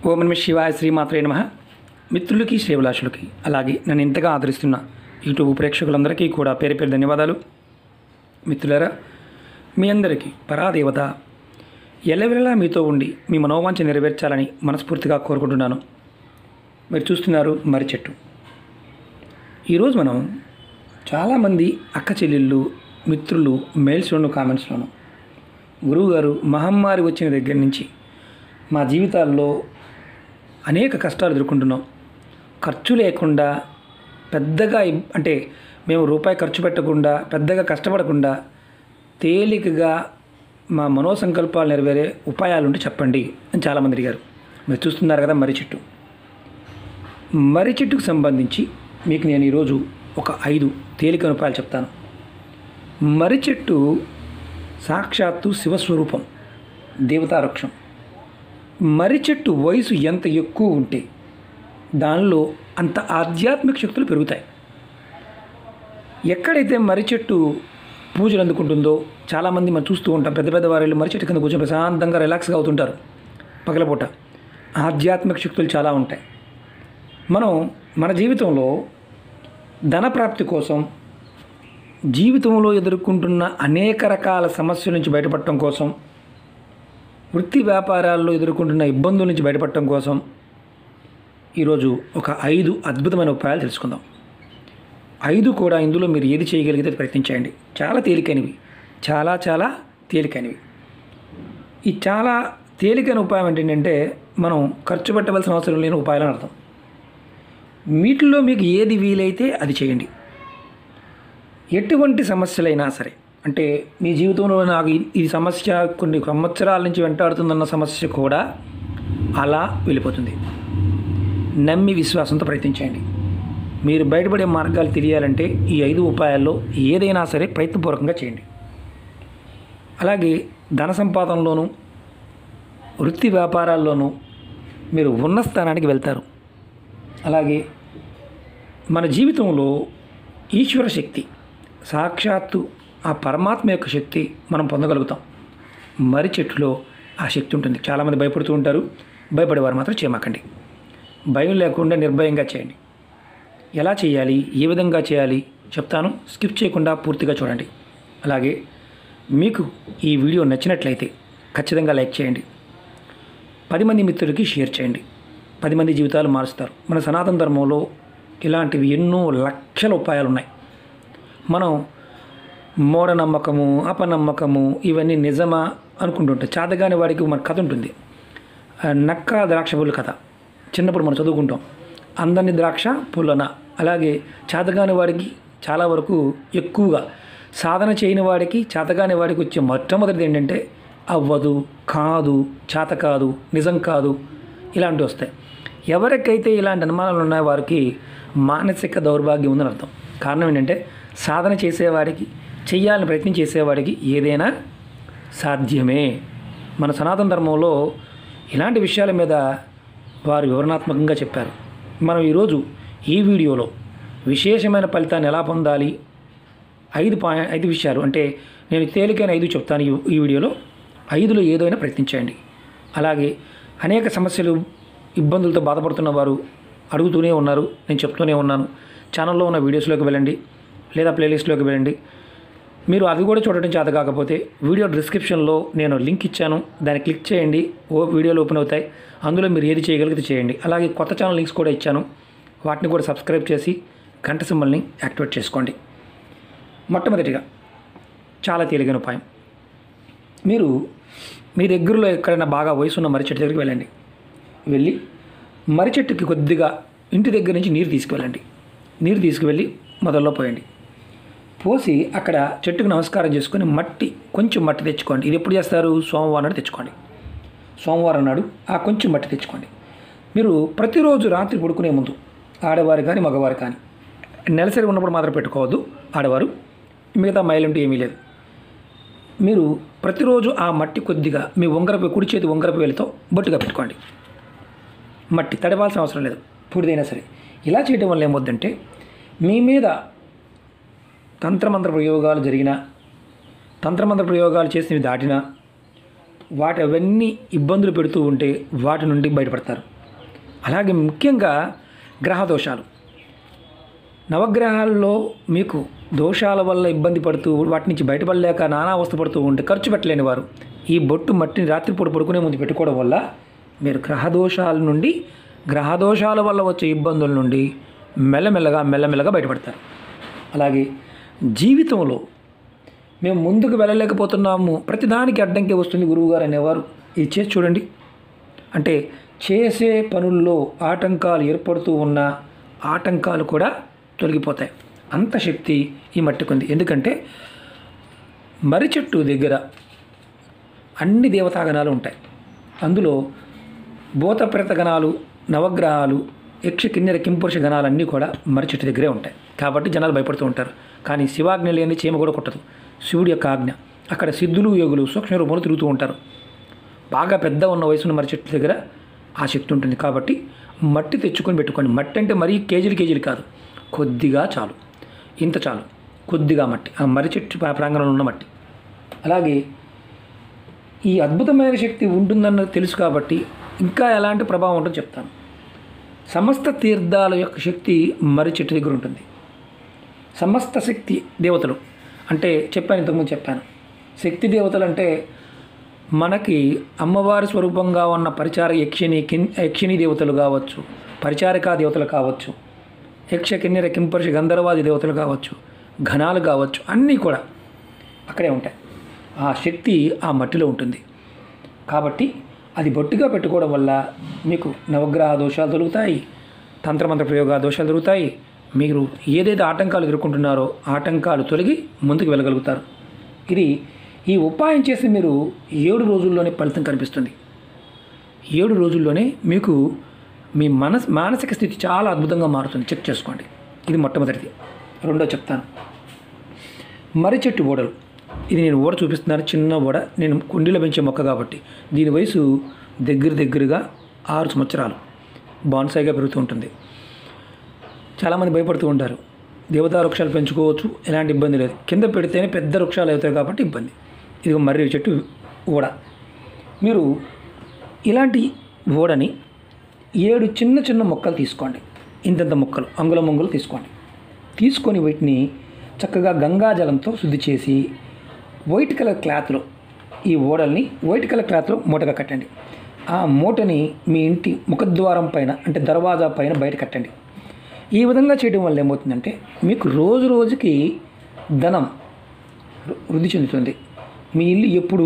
ఓం నమః శివాయ శ్రీమాత్రే నమః. మిత్రులకి శ్రేభిలాషులకి అలాగే నన్ను ఇంతగా ఆదరిస్తున్న యూట్యూబ్ ప్రేక్షకులందరికీ కూడా పేరు పేరు ధన్యవాదాలు. మిత్రులారా, మీ అందరికీ పరాదేవత ఎల్లవెల్లలా మీతో ఉండి మీ మనోవాంఛ నెరవేర్చాలని మనస్ఫూర్తిగా కోరుకుంటున్నాను. మీరు చూస్తున్నారు మర్రి చెట్టు. ఈరోజు మనం చాలామంది అక్క చెల్లెళ్ళు, మిత్రులు మెయిల్స్లోను కామెంట్స్లోను గురువుగారు మహమ్మారి వచ్చిన దగ్గర నుంచి మా జీవితాల్లో అనేక కష్టాలు ఎదుర్కొంటున్నాం. ఖర్చు లేకుండా పెద్దగా అంటే మేము రూపాయి ఖర్చు పెట్టకుండా పెద్దగా కష్టపడకుండా తేలికగా మా మనోసంకల్పాలు నెరవేరే ఉపాయాలు ఉంటే చెప్పండి అని చాలామంది అడిగారు. మీరు చూస్తున్నారు కదా మర్రి చెట్టు. మర్రి చెట్టుకు సంబంధించి మీకు నేను ఈరోజు ఒక 5 తేలికైన ఉపాయాలు చెప్తాను. మర్రి చెట్టు సాక్షాత్తు శివస్వరూపం, దేవతావృక్షం. మర్రి చెట్టు వయసు ఎంత ఎక్కువ ఉంటే దానిలో అంత ఆధ్యాత్మిక శక్తులు పెరుగుతాయి. ఎక్కడైతే మర్రి చెట్టు పూజలు అందుకుంటుందో చాలామంది మనం చూస్తూ ఉంటాం. పెద్ద పెద్ద వారు మర్రి చెట్టు కింద కూర్చొని ప్రశాంతంగా రిలాక్స్గా అవుతుంటారు. పగలపూట ఆధ్యాత్మిక శక్తులు చాలా ఉంటాయి. మనం మన జీవితంలో ధనప్రాప్తి కోసం, జీవితంలో ఎదుర్కొంటున్న అనేక రకాల సమస్యల నుంచి బయటపడటం కోసం, వృత్తి వ్యాపారాల్లో ఎదుర్కొంటున్న ఇబ్బందుల నుంచి బయటపడటం కోసం ఈరోజు ఒక 5 అద్భుతమైన ఉపాయాలు తెలుసుకుందాం. 5 కూడా ఇందులో మీరు ఏది చేయగలిగితే ప్రయత్నించండి. చాలా తేలికైనవి, చాలా తేలికైనవి. ఈ చాలా తేలికైన ఉపాయం ఏంటంటే మనం ఖర్చు పెట్టవలసిన అవసరం లేని ఉపాయాలు అని అర్థం. వీటిల్లో మీకు ఏది వీలైతే అది చేయండి. ఎటువంటి సమస్యలైనా సరే, అంటే మీ జీవితంలో నాకు ఈ సమస్య కొన్ని సంవత్సరాల నుంచి వెంటాడుతుందన్న సమస్య కూడా అలా వెళ్ళిపోతుంది. నమ్మి విశ్వాసంతో ప్రయత్నించండి. మీరు బయటపడే మార్గాలు తెలియాలంటే ఈ 5 ఉపాయాల్లో ఏదైనా సరే ప్రయత్నపూర్వకంగా చేయండి. అలాగే ధన సంపాదనలోనూ వృత్తి వ్యాపారాల్లోనూ మీరు ఉన్న స్థానానికి వెళ్తారు. అలాగే మన జీవితంలో ఈశ్వర శక్తి, సాక్షాత్తు ఆ పరమాత్మ యొక్క శక్తి మనం పొందగలుగుతాం. మర్రి చెట్టులో ఆ శక్తి ఉంటుంది. చాలామంది భయపడుతూ ఉంటారు. భయపడేవారు మాత్రం చేయమాకండి. భయం లేకుండా నిర్భయంగా చేయండి. ఎలా చేయాలి, ఏ విధంగా చేయాలి చెప్తాను. స్కిప్ చేయకుండా పూర్తిగా చూడండి. అలాగే మీకు ఈ వీడియో నచ్చినట్లయితే ఖచ్చితంగా లైక్ చేయండి. 10 మంది మిత్రులకి షేర్ చేయండి. 10 మంది జీవితాలు మారుస్తారు. మన సనాతన ధర్మంలో ఇలాంటివి ఎన్నో లక్షల ఉపాయాలు ఉన్నాయి. మనం మూఢనమ్మకము, అపనమ్మకము ఇవన్నీ నిజమా అనుకుంటుంటాం. చాతగాని వాడికి మన కథ ఉంటుంది. నక్క ద్రాక్ష పుల్ల కథ చిన్నప్పుడు మనం చదువుకుంటాం. అందని ద్రాక్ష పుల్లన. అలాగే చాతగాని వాడికి చాలా వరకు ఎక్కువగా సాధన చేయని వాడికి, చాతగాని వాడికి వచ్చే మొట్టమొదటిది ఏంటంటే అవ్వదు, కాదు, చేత కాదు, నిజం కాదు, ఇలాంటివి వస్తాయి. ఎవరికైతే ఇలాంటి అనుమానాలు ఉన్నాయో వారికి మానసిక దౌర్భాగ్యం ఉందని అర్థం. కారణం ఏంటంటే సాధన చేసేవాడికి, చెయ్యాలని ప్రయత్నం చేసేవాడికి ఏదైనా సాధ్యమే. మన సనాతన ధర్మంలో ఇలాంటి విషయాల మీద వారు వివరణాత్మకంగా చెప్పారు. మనం ఈరోజు ఈ వీడియోలో విశేషమైన ఫలితాన్ని ఎలా పొందాలి 5 విషయాలు, అంటే నేను తేలికైన 5 చెప్తాను ఈ వీడియోలో. 5లో ఏదైనా ప్రయత్నించండి. అలాగే అనేక సమస్యలు, ఇబ్బందులతో బాధపడుతున్న వారు అడుగుతూనే ఉన్నారు, నేను చెప్తూనే ఉన్నాను. ఛానల్లో ఉన్న వీడియోస్లోకి వెళ్ళండి లేదా ప్లేలిస్ట్లోకి వెళ్ళండి. మీరు అది కూడా చూడటం చేత కాకపోతే వీడియో డిస్క్రిప్షన్లో నేను లింక్ ఇచ్చాను, దాన్ని క్లిక్ చేయండి. వీడియోలు ఓపెన్ అవుతాయి. అందులో మీరు ఏది చేయగలిగితే చేయండి. అలాగే కొత్త ఛానల్ లింక్స్ కూడా ఇచ్చాను, వాటిని కూడా సబ్స్క్రైబ్ చేసి గంట సింబల్ని యాక్టివేట్ చేసుకోండి. మొట్టమొదటిగా చాలా తేలికైన ఉపాయం. మీరు మీ దగ్గరలో ఎక్కడైనా బాగా వయసు ఉన్న మర్రి చెట్టు దగ్గరికి వెళ్ళండి. వెళ్ళి మర్రి చెట్టుకి కొద్దిగా ఇంటి దగ్గర నుంచి నీరు తీసుకువెళ్ళండి. నీరు తీసుకువెళ్ళి మొదల్లో పోయండి. పోసి అక్కడ చెట్టుకు నమస్కారం చేసుకొని కొంచెం మట్టి తెచ్చుకోండి. ఇది ఎప్పుడు చేస్తారు? సోమవారం నాడు తెచ్చుకోండి. సోమవారం నాడు ఆ కొంచెం మట్టి తెచ్చుకోండి. మీరు ప్రతిరోజు రాత్రి పడుకునే ముందు, ఆడవారు కానీ మగవారు కానీ, నెలసరి ఉన్నప్పుడు మాత్రం పెట్టుకోవద్దు ఆడవారు, మిగతా మైలంటూ ఏమీ లేదు. మీరు ప్రతిరోజు ఆ మట్టి కొద్దిగా మీ కుడి చేతి ఉంగరపు వేలితో బొట్టుగా పెట్టుకోండి. మట్టి తడవాల్సిన అవసరం లేదు, పూర్తయినా సరే. ఇలా చేయడం వల్ల ఏమవుద్దంటే మీ మీద తంత్రమంత్ర ప్రయోగాలు జరిగినా, తంత్రమంత్ర ప్రయోగాలు చేసినవి దాటినా, వాటి అవన్నీ ఇబ్బందులు పెడుతూ ఉంటే వాటి నుండి బయటపడతారు. అలాగే ముఖ్యంగా గ్రహ దోషాలు, నవగ్రహాల్లో మీకు దోషాల వల్ల ఇబ్బంది పడుతూ వాటి నుంచి బయటపడలేక నానా అవస్థ పడుతూ ఉంటే ఖర్చు పెట్టలేని వారు ఈ బొట్టు మట్టిని రాత్రిపూట పడుకునే ముందు పెట్టుకోవడం వల్ల మీరు గ్రహ దోషాల వల్ల వచ్చే ఇబ్బందుల నుండి మెల్లమెల్లగా బయటపడతారు. అలాగే జీవితంలో మేము ముందుకు వెళ్ళలేకపోతున్నాము, ప్రతిదానికి అడ్డంకి వస్తుంది గురువుగారు అనేవారు ఇది చేసి చూడండి. అంటే చేసే పనుల్లో ఆటంకాలు ఏర్పడుతూ ఉన్న ఆటంకాలు కూడా తొలగిపోతాయి. అంత శక్తి ఈ మట్టికి ఉంది. ఎందుకంటే మర్రి చెట్టు దగ్గర అన్ని దేవతాగణాలు ఉంటాయి. అందులో భూతప్రేత గణాలు, నవగ్రహాలు, యక్ష కిన్నెర కింపురుష గణాలన్నీ కూడా మర్రి చెట్టు దగ్గరే ఉంటాయి. కాబట్టి జనాలు భయపడుతూ ఉంటారు. కానీ శివాజ్ఞ లేని చీమ కూడా కొట్టదు. శివుడి యొక్క ఆజ్ఞ. అక్కడ సిద్ధులు యోగులు సూక్ష్మ రూపంలో తిరుగుతూ ఉంటారు. బాగా పెద్ద ఉన్న వయసున్న మర్రి చెట్టు దగ్గర ఆ శక్తి ఉంటుంది. కాబట్టి మట్టి తెచ్చుకొని పెట్టుకోండి. మట్టి అంటే మరీ కేజీలు కాదు, కొద్దిగా చాలు, ఇంత చాలు, కొద్దిగా మట్టి, ఆ మర్రి చెట్టు ప్రాంగణంలో ఉన్న మట్టి. అలాగే ఈ అద్భుతమైన శక్తి ఉంటుందన్నది తెలుసు కాబట్టి ఇంకా ఎలాంటి ప్రభావం ఉంటుందో చెప్తాను. సమస్త తీర్థాల యొక్క శక్తి మర్రి చెట్టు దగ్గర ఉంటుంది. సమస్త శక్తి దేవతలు అంటే ఇంతకుముందు చెప్పాను. శక్తి దేవతలు అంటే మనకి అమ్మవారి స్వరూపంగా ఉన్న పరిచార యక్షిణీ దేవతలు కావచ్చు, పరిచారికా దేవతలు కావచ్చు, యక్ష కిన్నెర కింపురుష గంధర్వాది దేవతలు కావచ్చు, ఘనాలు కావచ్చు, అన్నీ కూడా అక్కడే ఉంటాయి. ఆ శక్తి ఆ మట్టిలో ఉంటుంది. కాబట్టి అది బొట్టుగా పెట్టుకోవడం వల్ల మీకు నవగ్రహ దోషాలు తొలుగుతాయి, తంత్రమంత్ర ప్రయోగ దోషాలు దొరుకుతాయి. మీరు ఏదైతే ఆటంకాలు ఎదుర్కొంటున్నారో ఆటంకాలు తొలగి ముందుకు వెళ్ళగలుగుతారు. ఈ ఉపాయం చేసి మీరు 7 రోజుల్లోనే ఫలితం కనిపిస్తుంది. 7 రోజుల్లోనే మీకు మీ మానసిక స్థితి చాలా అద్భుతంగా మారుతుంది. చెక్ చేసుకోండి. ఇది మొట్టమొదటిది. రెండో చెప్తాను. మర్రి చెట్టు ఓడలు. ఇది నేను ఓడ చూపిస్తున్నాను. చిన్న ఓడ. నేను కుండీలో పెంచే మొక్క కాబట్టి దీని వయసు దగ్గరగా 6 సంవత్సరాలు. బాన్సాయిగా పెరుగుతూ ఉంటుంది. చాలామంది భయపడుతూ ఉంటారు. దేవతా వృక్షాలు పెంచుకోవచ్చు, ఎలాంటి ఇబ్బంది లేదు. కింద పెడితేనే పెద్ద వృక్షాలు అవుతాయి కాబట్టి ఇబ్బంది. ఇది మర్రి చెట్టు ఓడ. మీరు ఇలాంటి ఓడని 7 చిన్న మొక్కలు తీసుకోండి. ఇంతంత మొక్కలు, అంగుళం తీసుకోండి. తీసుకొని వీటిని చక్కగా గంగాజలంతో శుద్ధి చేసి వైట్ కలర్ క్లాత్లో ఈ ఓడల్ని వైట్ కలర్ క్లాత్లో మూటగా కట్టండి. ఆ మూటని మీ ఇంటి ముఖద్వారం పైన అంటే దర్వాజా పైన బయట కట్టండి. ఈ విధంగా చేయడం వల్ల ఏమవుతుందంటే మీకు రోజుకి ధనం వృద్ధి చెందుతుంది. మీ ఇల్లు ఎప్పుడు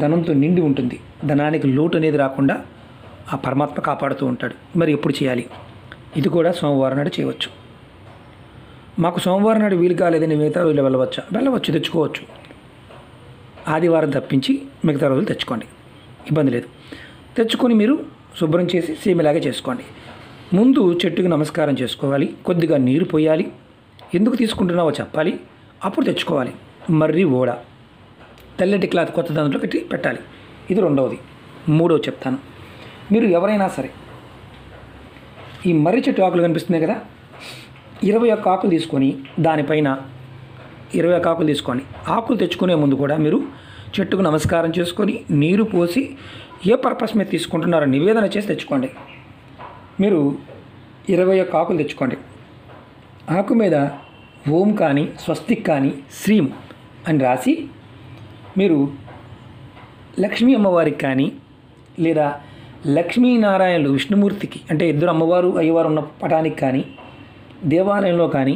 ధనంతో నిండి ఉంటుంది. ధనానికి లోటు అనేది రాకుండా ఆ పరమాత్మ కాపాడుతూ ఉంటాడు. మరి ఎప్పుడు చేయాలి? ఇది కూడా సోమవారం నాడు చేయవచ్చు. మాకు సోమవారం నాడు వీలు కాలేదని మిగతా రోజులు వెళ్ళవచ్చు, తెచ్చుకోవచ్చు. ఆదివారం తప్పించి మిగతా రోజులు తెచ్చుకోండి, ఇబ్బంది లేదు. తెచ్చుకొని మీరు శుభ్రం చేసి సేమిలాగా చేసుకోండి. ముందు చెట్టుకు నమస్కారం చేసుకోవాలి, కొద్దిగా నీరు పోయాలి, ఎందుకు తీసుకుంటున్నావో చెప్పాలి, అప్పుడు తెచ్చుకోవాలి. మర్రి ఓడ తెల్లటి క్లాత్ కొత్త దాంట్లో పెట్టాలి. ఇది రెండవది. మూడవది చెప్తాను. మీరు ఎవరైనా సరే ఈ మర్రి చెట్టు ఆకులు కనిపిస్తున్నాయి కదా, 21 ఆకులు తీసుకొని దానిపైన 21 ఆకులు తీసుకోండి. ఆకులు తెచ్చుకునే ముందు కూడా మీరు చెట్టుకు నమస్కారం చేసుకొని నీరు పోసి ఏ పర్పస్ మీద తీసుకుంటున్నారో నివేదన చేసి తెచ్చుకోండి. మీరు 21 ఆకులు తెచ్చుకోండి. ఆకు మీద ఓం కానీ స్వస్తిక్ కానీ శ్రీం అని రాసి మీరు లక్ష్మీ అమ్మవారికి కానీ లేదా లక్ష్మీనారాయణులు విష్ణుమూర్తికి అంటే ఇద్దరు అమ్మవారు అయ్యవారు ఉన్న పటానికి కానీ దేవాలయంలో కానీ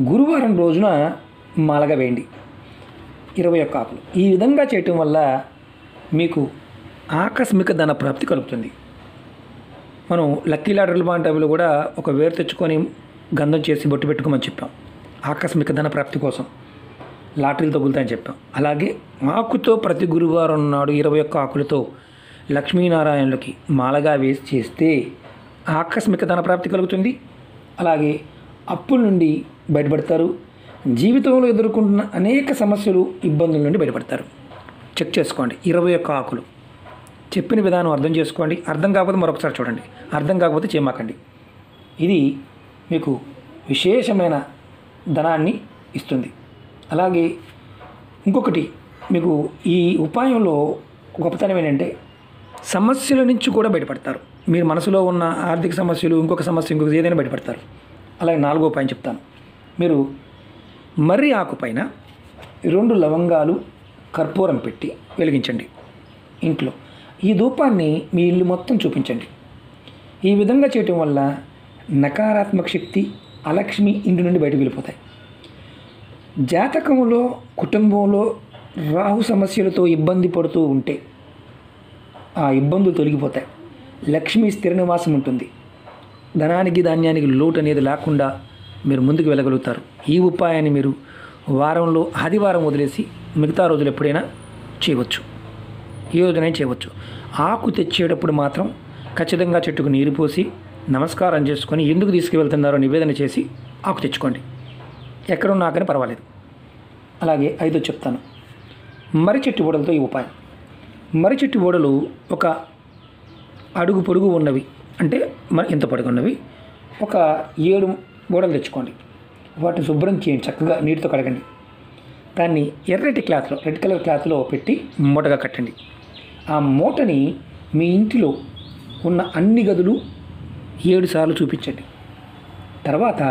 గురువారం రోజున మాలగా వేయండి 21 ఆకులు. ఈ విధంగా చేయటం వల్ల మీకు ఆకస్మిక ధన ప్రాప్తి కలుగుతుంది. మనం లక్కీ లాటరీలు బాంటవిలో కూడా ఒక వేరు తెచ్చుకొని గంధం చేసి బొట్టు పెట్టుకోమని చెప్పాం. ఆకస్మిక ధన ప్రాప్తి కోసం లాటరీలు తగులుతాయని చెప్పాం. అలాగే ఆకుతో ప్రతి గురువారం నాడు 21 ఆకులతో లక్ష్మీనారాయణులకి మాలగా వేసి చేస్తే ఆకస్మిక ధన ప్రాప్తి కలుగుతుంది. అలాగే అప్పుల నుండి బయటపడతారు. జీవితంలో ఎదుర్కొంటున్న అనేక సమస్యలు, ఇబ్బందుల నుండి బయటపడతారు. చెక్ చేసుకోండి. 21 ఆకులు. చెప్పిన విధానం అర్థం చేసుకోండి. అర్థం కాకపోతే మరొకసారి చూడండి. అర్థం కాకపోతే చేయమాకండి. ఇది మీకు విశేషమైన ధనాన్ని ఇస్తుంది. అలాగే ఇంకొకటి, మీకు ఈ ఉపాయంలో గొప్పతనం ఏంటంటే సమస్యల నుంచి కూడా బయటపడతారు. మీరు మనసులో ఉన్న ఆర్థిక సమస్యలు, ఇంకొక ఏదైనా బయటపడతారు. అలాగే 4వ ఉపాయం చెప్తాను. మీరు మర్రి ఆకు పైన 2 లవంగాలు, కర్పూరం పెట్టి వెలిగించండి ఇంట్లో. ఈ ధూపాన్ని మీ ఇల్లు మొత్తం చూపించండి. ఈ విధంగా చేయటం వల్ల నకారాత్మక శక్తి, అలక్ష్మి ఇంటి నుండి బయటకు వెళ్ళిపోతాయి. జాతకంలో, కుటుంబంలో రాహు సమస్యలతో ఇబ్బంది పడుతూ ఉంటే ఆ ఇబ్బందులు తొలగిపోతాయి. లక్ష్మి స్థిర నివాసం ఉంటుంది. ధనానికి, ధాన్యానికి లోటు అనేది లేకుండా మీరు ముందుకు వెళ్ళగలుగుతారు. ఈ ఉపాయాన్ని మీరు వారంలో ఆదివారం వదిలేసి మిగతా రోజులు ఎప్పుడైనా చేయవచ్చు. ఈ రోజునే చేయవచ్చు. ఆకు తెచ్చేటప్పుడు మాత్రం ఖచ్చితంగా చెట్టుకు నీరు పోసి నమస్కారం చేసుకొని ఎందుకు తీసుకువెళ్తున్నారో నివేదన చేసి ఆకు తెచ్చుకోండి. ఎక్కడున్నా కానీ పర్వాలేదు. అలాగే 5వ చెప్తాను. మర్రి చెట్టు ఓడలతో ఈ ఉపాయం. మర్రి చెట్టు ఓడలు ఒక అడుగు పొడుగు ఉన్నవి, అంటే ఇంత పొడుగు ఉన్నవి, ఒక 7 ఓడలు తెచ్చుకోండి. వాటిని శుభ్రం చేయండి, చక్కగా నీటితో కడగండి. దాన్ని ఎర్రటి క్లాత్లో, రెడ్ కలర్ క్లాత్లో పెట్టి మూటగా కట్టండి. ఆ మూటని మీ ఇంటిలో ఉన్న అన్ని గదులు 7 సార్లు చూపించండి. తర్వాత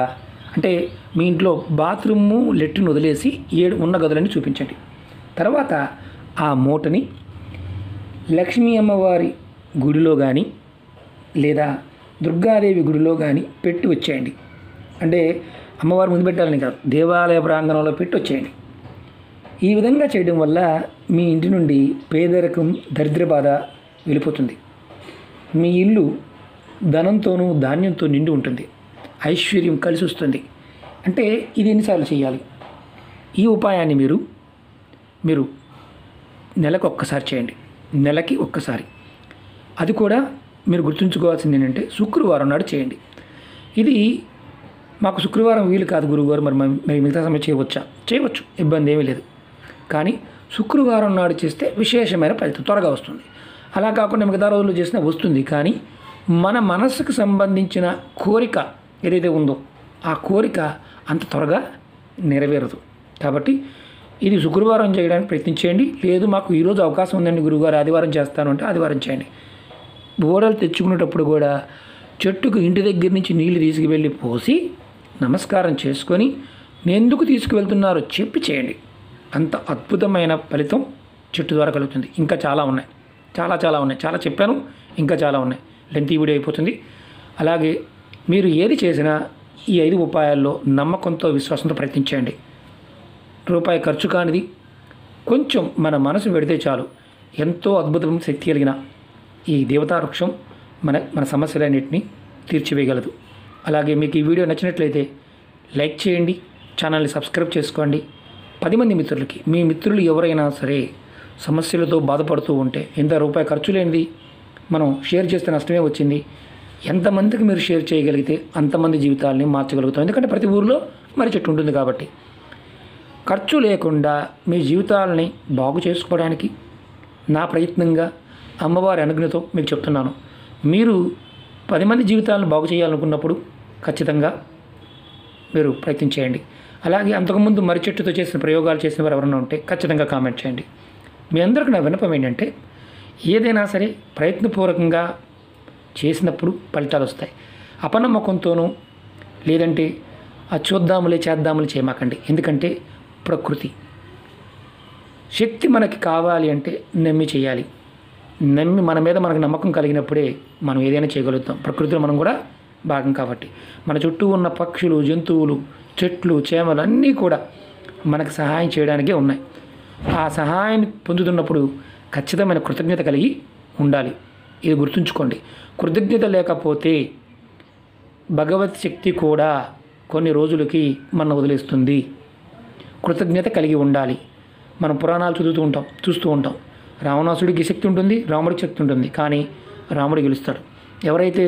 అంటే మీ ఇంట్లో బాత్రూము, లెట్రిన్ వదిలేసి 7 ఉన్న గదులన్నీ చూపించండి. తర్వాత ఆ మూటని లక్ష్మీ అమ్మవారి గుడిలో కానీ లేదా దుర్గాదేవి గుడిలో కానీ పెట్టి వచ్చేయండి. అంటే అమ్మవారి ముందు పెట్టాలని కాదు, దేవాలయ ప్రాంగణంలో పెట్టి వచ్చేయండి. ఈ విధంగా చేయడం వల్ల మీ ఇంటి నుండి పేదరికం, దరిద్ర బాధ వెళ్ళిపోతుంది. మీ ఇల్లు ధనంతోనూ, ధాన్యంతో నిండి ఉంటుంది. ఐశ్వర్యం కలిసి వస్తుంది. అంటే ఇది ఎన్నిసార్లు చేయాలి? ఈ ఉపాయాన్ని మీరు నెలకు ఒక్కసారి చేయండి. నెలకి ఒక్కసారి. అది కూడా మీరు గుర్తుంచుకోవాల్సింది ఏంటంటే శుక్రవారం నాడు చేయండి. ఇది మాకు శుక్రవారం వీలు కాదు గురువుగారు, మరి మిగతా సమయం చేయవచ్చా? చేయవచ్చు, ఇబ్బంది ఏమీ లేదు. కానీ శుక్రవారం నాడు చేస్తే విశేషమైన ఫలితం త్వరగా వస్తుంది. అలా కాకుండా మిగతా రోజుల్లో చేసినా వస్తుంది. కానీ మన మనస్సుకు సంబంధించిన కోరిక ఏదైతే ఉందో ఆ కోరిక అంత త్వరగా నెరవేరదు. కాబట్టి ఇది శుక్రవారం చేయడానికి ప్రయత్నించేయండి. లేదు మాకు ఈరోజు అవకాశం ఉందండి గురువుగారు, ఆదివారం చేస్తాను అంటే ఆదివారం చేయండి. ఓడలు తెచ్చుకునేటప్పుడు కూడా చెట్టుకు ఇంటి దగ్గర నుంచి నీళ్లు తీసుకువెళ్ళి పోసి నమస్కారం చేసుకొని ఎందుకు తీసుకువెళ్తున్నారో చెప్పి చేయండి. అంత అద్భుతమైన ఫలితం చెట్టు ద్వారా కలుగుతుంది. ఇంకా చాలా ఉన్నాయి, చాలా ఉన్నాయి. చాలా చెప్పాను, ఇంకా చాలా ఉన్నాయి. లెంతీ వీడియో అయిపోతుంది. అలాగే మీరు ఏది చేసినా ఈ 5 ఉపాయాల్లో నమ్మకంతో, విశ్వాసంతో ప్రయత్నించండి. రూపాయి ఖర్చు కానిది, కొంచెం మన మనసు పెడితే చాలు ఎంతో అద్భుతమైన శక్తి కలిగిన ఈ దేవతా వృక్షం మన సమస్యలన్నింటినీ తీర్చివేయగలదు. అలాగే మీకు ఈ వీడియో నచ్చినట్లయితే లైక్ చేయండి, ఛానల్ని సబ్స్క్రైబ్ చేసుకోండి. 10 మంది మిత్రులకి, మీ మిత్రులు ఎవరైనా సరే సమస్యలతో బాధపడుతూ ఉంటే, ఎంత రూపాయి ఖర్చు లేనిది మనం షేర్ చేస్తే నష్టమే వచ్చింది. ఎంతమందికి మీరు షేర్ చేయగలిగితే అంతమంది జీవితాలని మార్చగలుగుతాం. ఎందుకంటే ప్రతి ఊరిలో మర్రి చెట్టు ఉంటుంది కాబట్టి. ఖర్చు లేకుండా మీ జీవితాలని బాగు చేసుకోవడానికి నా ప్రయత్నంగా అమ్మవారి అనుజ్ఞతో మీకు చెప్తున్నాను. మీరు 10 మంది జీవితాలను బాగు చేయాలనుకున్నప్పుడు ఖచ్చితంగా మీరు ప్రయత్నం చేయండి. అలాగే అంతకుముందు మర్రి చెట్టుతో చేసిన ప్రయోగాలు చేసిన వారు ఎవరైనా ఉంటే ఖచ్చితంగా కామెంట్ చేయండి. మీ అందరికీ నా విన్నపం ఏంటంటే ఏదైనా సరే ప్రయత్నపూర్వకంగా చేసినప్పుడు ఫలితాలు వస్తాయి. అపనమ్మకంతోనూ లేదంటే చూద్దాములే చేద్దాములే చేయమాకండి. ఎందుకంటే ప్రకృతి శక్తి మనకి కావాలి అంటే నమ్మి చేయాలి. నమ్మి మన మీద మనకు నమ్మకం కలిగినప్పుడే మనం ఏదైనా చేయగలుగుతాం. ప్రకృతిలో మనం కూడా భాగం కాబట్టి మన చుట్టూ ఉన్న పక్షులు, జంతువులు, చెట్లు, చేమలు అన్నీ కూడా మనకు సహాయం చేయడానికే ఉన్నాయి. ఆ సహాయాన్ని పొందుతున్నప్పుడు ఖచ్చితమైన కృతజ్ఞత కలిగి ఉండాలి. ఇది గుర్తుంచుకోండి. కృతజ్ఞత లేకపోతే భగవత్ శక్తి కూడా కొన్ని రోజులకి మనం వదిలేస్తుంది. కృతజ్ఞత కలిగి ఉండాలి. మనం పురాణాలు చూస్తూ ఉంటాం. రావణాసుడికి శక్తి ఉంటుంది, రాముడికి శక్తి ఉంటుంది, కానీ రాముడు గెలుస్తాడు. ఎవరైతే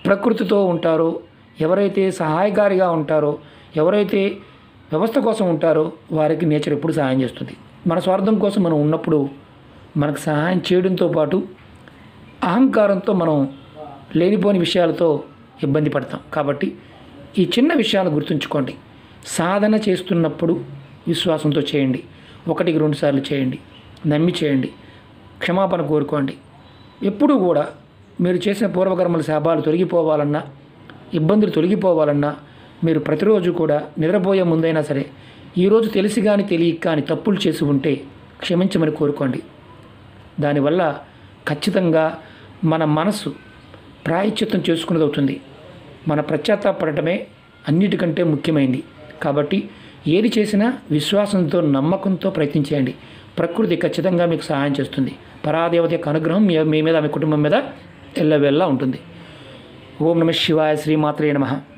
ప్రకృతితో ఉంటారో, ఎవరైతే సహాయకారిగా ఉంటారో, ఎవరైతే వ్యవస్థ కోసం ఉంటారో వారికి నేచర్ ఎప్పుడు సహాయం చేస్తుంది. మన స్వార్థం కోసం మనం ఉన్నప్పుడు మనకు సహాయం చేయడంతో పాటు అహంకారంతో మనం లేనిపోని విషయాలతో ఇబ్బంది పడతాం. కాబట్టి ఈ చిన్న విషయాలు గుర్తుంచుకోండి. సాధన చేస్తున్నప్పుడు విశ్వాసంతో చేయండి. 1కి 2 సార్లు చేయండి, నమ్మి చేయండి. క్షమాపణ కోరుకోండి. ఎప్పుడూ కూడా మీరు చేసిన పూర్వకర్మల శాపాలు తొలగిపోవాలన్నా, ఇబ్బందులు తొలగిపోవాలన్నా మీరు ప్రతిరోజు కూడా నిద్రపోయే ముందైనా సరే ఈరోజు తెలిసి కానీ తెలియక కానీ తప్పులు చేసి ఉంటే క్షమించమని కోరుకోండి. దానివల్ల ఖచ్చితంగా మన మనసు ప్రాయశ్చిత్తం చేసుకున్నది అవుతుంది. మన పశ్చాత్తాపడటమే అన్నిటికంటే ముఖ్యమైనది. కాబట్టి ఏది చేసినా విశ్వాసంతో, నమ్మకంతో ప్రయత్నించేయండి. ప్రకృతి ఖచ్చితంగా మీకు సహాయం చేస్తుంది. పరాదేవత యొక్క అనుగ్రహం మీ మీద, మీ కుటుంబం మీద ఎల్లవేళలా ఉంటుంది. ఓం నమః శివాయ. శ్రీమాత్రే నమః.